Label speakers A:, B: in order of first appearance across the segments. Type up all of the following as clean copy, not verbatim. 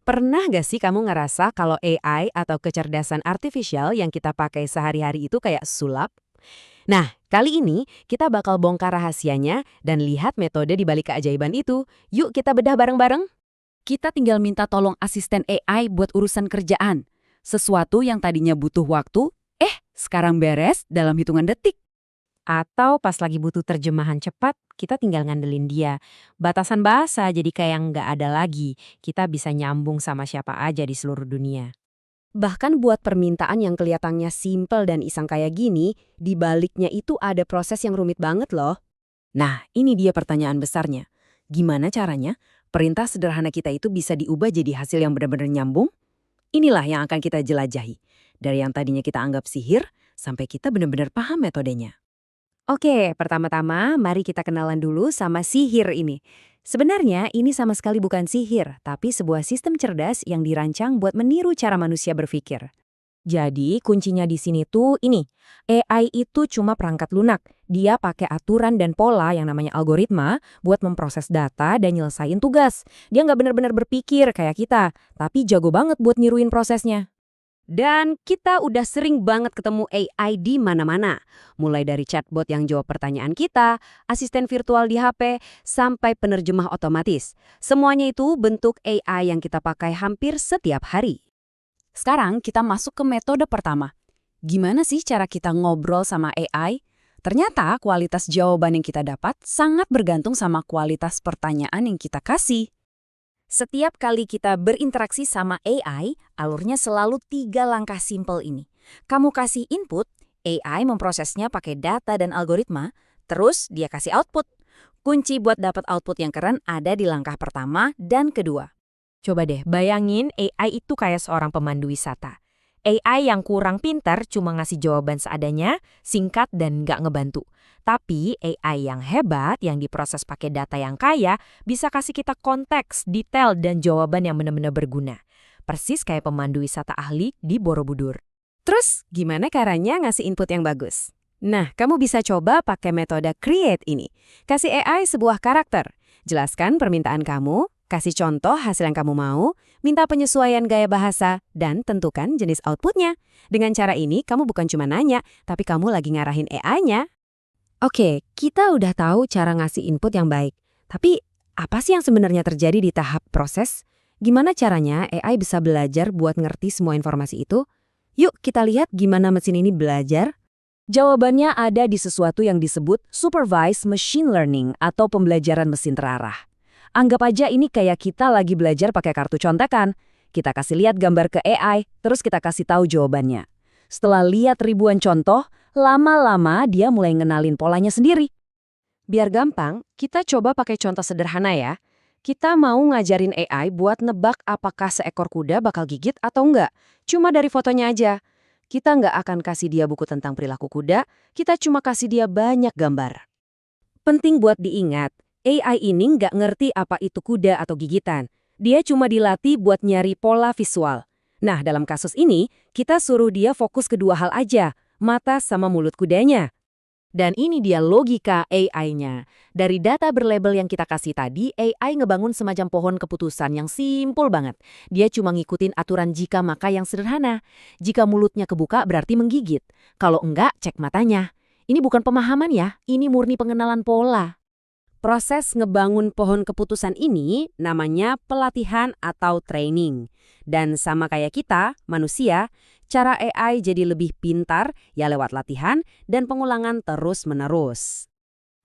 A: Pernah gak sih kamu ngerasa kalau AI atau kecerdasan artifisial yang kita pakai sehari-hari itu kayak sulap? Nah, kali ini kita bakal bongkar rahasianya dan lihat metode di balik keajaiban itu. Yuk kita bedah bareng-bareng.
B: Kita tinggal minta tolong asisten AI buat urusan kerjaan. Sesuatu yang tadinya butuh waktu, sekarang beres dalam hitungan detik.
A: Atau pas lagi butuh terjemahan cepat, kita tinggal ngandelin dia. Batasan bahasa jadi kayak nggak ada lagi. Kita bisa nyambung sama siapa aja di seluruh dunia. Bahkan buat permintaan yang kelihatannya simpel dan iseng kayak gini, di baliknya itu ada proses yang rumit banget loh. Nah, ini dia pertanyaan besarnya. Gimana caranya perintah sederhana kita itu bisa diubah jadi hasil yang benar-benar nyambung? Inilah yang akan kita jelajahi. Dari yang tadinya kita anggap sihir, sampai kita benar-benar paham metodenya. Oke, pertama-tama mari kita kenalan dulu sama sihir ini. Sebenarnya ini sama sekali bukan sihir, tapi sebuah sistem cerdas yang dirancang buat meniru cara manusia berpikir. Jadi kuncinya di sini tuh ini, AI itu cuma perangkat lunak. Dia pakai aturan dan pola yang namanya algoritma buat memproses data dan nyelesain tugas. Dia nggak benar-benar berpikir kayak kita, tapi jago banget buat niruin prosesnya. Dan kita udah sering banget ketemu AI di mana-mana. Mulai dari chatbot yang jawab pertanyaan kita, asisten virtual di HP, sampai penerjemah otomatis. Semuanya itu bentuk AI yang kita pakai hampir setiap hari.
B: Sekarang kita masuk ke metode pertama. Gimana sih cara kita ngobrol sama AI? Ternyata kualitas jawaban yang kita dapat sangat bergantung sama kualitas pertanyaan yang kita kasih.
A: Setiap kali kita berinteraksi sama AI, alurnya selalu 3 langkah simpel ini. Kamu kasih input, AI memprosesnya pakai data dan algoritma, terus dia kasih output. Kunci buat dapat output yang keren ada di langkah pertama dan kedua. Coba deh bayangin AI itu kayak seorang pemandu wisata. AI yang kurang pintar cuma ngasih jawaban seadanya, singkat dan nggak ngebantu. Tapi AI yang hebat, yang diproses pakai data yang kaya, bisa kasih kita konteks, detail, dan jawaban yang benar-benar berguna. Persis kayak pemandu wisata ahli di Borobudur. Terus, gimana caranya ngasih input yang bagus? Nah, kamu bisa coba pakai metode create ini. Kasih AI sebuah karakter. Jelaskan permintaan kamu, kasih contoh hasil yang kamu mau, minta penyesuaian gaya bahasa, dan tentukan jenis outputnya. Dengan cara ini, kamu bukan cuma nanya, tapi kamu lagi ngarahin AI-nya. Oke, kita udah tahu cara ngasih input yang baik. Tapi, apa sih yang sebenarnya terjadi di tahap proses? Gimana caranya AI bisa belajar buat ngerti semua informasi itu? Yuk, kita lihat gimana mesin ini belajar. Jawabannya ada di sesuatu yang disebut supervised machine learning atau pembelajaran mesin terarah. Anggap aja ini kayak kita lagi belajar pakai kartu contekan. Kita kasih lihat gambar ke AI, terus kita kasih tahu jawabannya. Setelah lihat ribuan contoh, lama-lama dia mulai ngenalin polanya sendiri. Biar gampang, kita coba pakai contoh sederhana ya. Kita mau ngajarin AI buat nebak apakah seekor kuda bakal gigit atau enggak. Cuma dari fotonya aja. Kita nggak akan kasih dia buku tentang perilaku kuda, kita cuma kasih dia banyak gambar. Penting buat diingat, AI ini nggak ngerti apa itu kuda atau gigitan. Dia cuma dilatih buat nyari pola visual. Nah, dalam kasus ini, kita suruh dia fokus ke 2 hal aja, mata sama mulut kudanya. Dan ini dia logika AI-nya. Dari data berlabel yang kita kasih tadi, AI ngebangun semacam pohon keputusan yang simpel banget. Dia cuma ngikutin aturan jika maka yang sederhana. Jika mulutnya kebuka berarti menggigit. Kalau enggak, cek matanya. Ini bukan pemahaman ya, ini murni pengenalan pola. Proses ngebangun pohon keputusan ini namanya pelatihan atau training. Dan sama kayak kita, manusia, cara AI jadi lebih pintar ya lewat latihan dan pengulangan terus-menerus.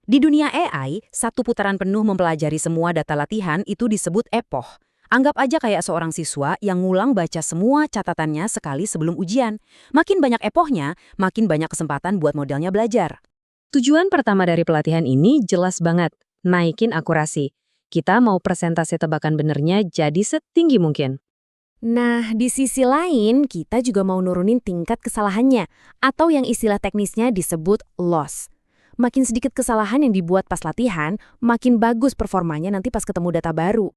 A: Di dunia AI, satu putaran penuh mempelajari semua data latihan itu disebut epoch. Anggap aja kayak seorang siswa yang ngulang baca semua catatannya sekali sebelum ujian. Makin banyak epochnya, makin banyak kesempatan buat modelnya belajar. Tujuan pertama dari pelatihan ini jelas banget. Naikin akurasi. Kita mau persentase tebakan benernya jadi setinggi mungkin. Nah, di sisi lain, kita juga mau nurunin tingkat kesalahannya, atau yang istilah teknisnya disebut loss. Makin sedikit kesalahan yang dibuat pas latihan, makin bagus performanya nanti pas ketemu data baru.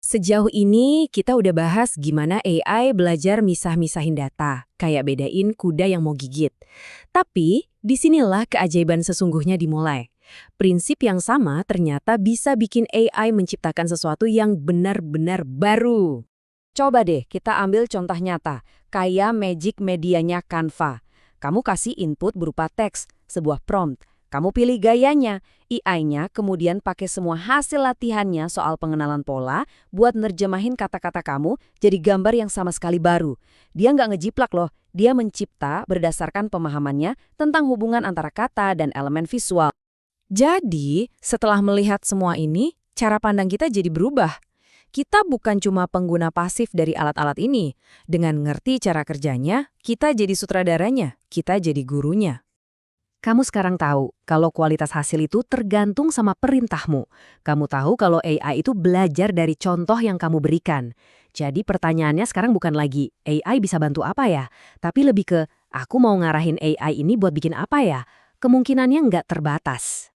A: Sejauh ini, kita udah bahas gimana AI belajar misah-misahin data, kayak bedain kuda yang mau gigit. Tapi, disinilah keajaiban sesungguhnya dimulai. Prinsip yang sama ternyata bisa bikin AI menciptakan sesuatu yang benar-benar baru. Coba deh kita ambil contoh nyata, kayak Magic Medianya Canva. Kamu kasih input berupa teks, sebuah prompt. Kamu pilih gayanya, AI-nya kemudian pakai semua hasil latihannya soal pengenalan pola buat nerjemahin kata-kata kamu jadi gambar yang sama sekali baru. Dia nggak ngejiplak loh, dia mencipta berdasarkan pemahamannya tentang hubungan antara kata dan elemen visual. Jadi, setelah melihat semua ini, cara pandang kita jadi berubah. Kita bukan cuma pengguna pasif dari alat-alat ini. Dengan ngerti cara kerjanya, kita jadi sutradaranya, kita jadi gurunya.
B: Kamu sekarang tahu kalau kualitas hasil itu tergantung sama perintahmu. Kamu tahu kalau AI itu belajar dari contoh yang kamu berikan. Jadi pertanyaannya sekarang bukan lagi AI bisa bantu apa ya, tapi lebih ke aku mau ngarahin AI ini buat bikin apa ya? Kemungkinannya nggak terbatas.